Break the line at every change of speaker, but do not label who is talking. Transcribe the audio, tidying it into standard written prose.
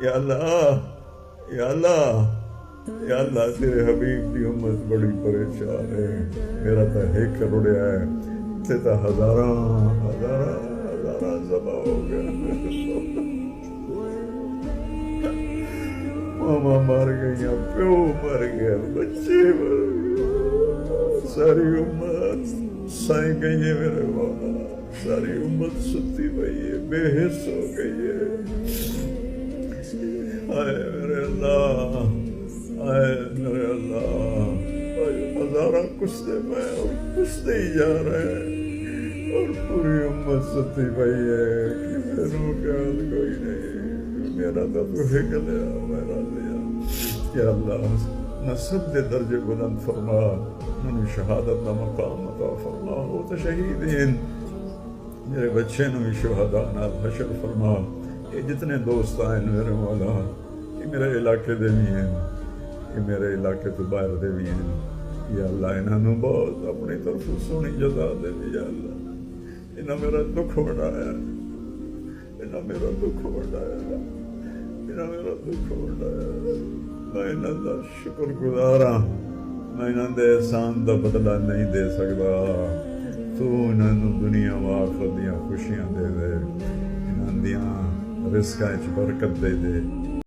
یا اللہ یا اللہ یا اللہ تیرے حبیب کی امت بڑی پریشان ہے. میرا تو ایک رڑیا ہے تے تو ہزاراں ذبح ہو گیا. ماما مر گئی, پیو مر گیا, بچے مر گئے, ساری امت سائیں گئی ہے میرے مولا. ساری امت ستی پئی ہے, بے حس ہو گئی ہے. آئے میرے اللہ, آئے میرے اللہ. ہزارہ کشتے میں اور کشتے ہی جا رہے ہیں اور پوری امت ستی پئی ہے کہ میروں کا حال کوئی نہیں. میرا تو ہک لیا, میرا لیا. یا اللہ نصب دے درجے بلند فرما, انہوں شہادت دا مقام عطا فرما. وہ تو شہید ہیں, میرے بچے نو بھی شہداء نال حشر فرما. یہ جتنے دوست آئے میرے مولا, یہ میرے علاقے دے بھی ہیں, یہ میرے علاقے تو باہر دے بھی ہیں. یا اللہ انہوں بہت اپنی طرف سونی جزا دے دی. یا اللہ انہوں میرا دکھ وڈایا, انہوں میرا دکھ وڈایا, انہوں میرا دکھ وڈایا. میں انہوں دا شکر گزار ہاں, میں انہوں دے احسان دا بدلہ نہیں دے سکتا. تو انہوں دنیا و آخرت دیاں خوشیاں دے دے, انہوں دیاں رزقاں وچ برکت دے دے.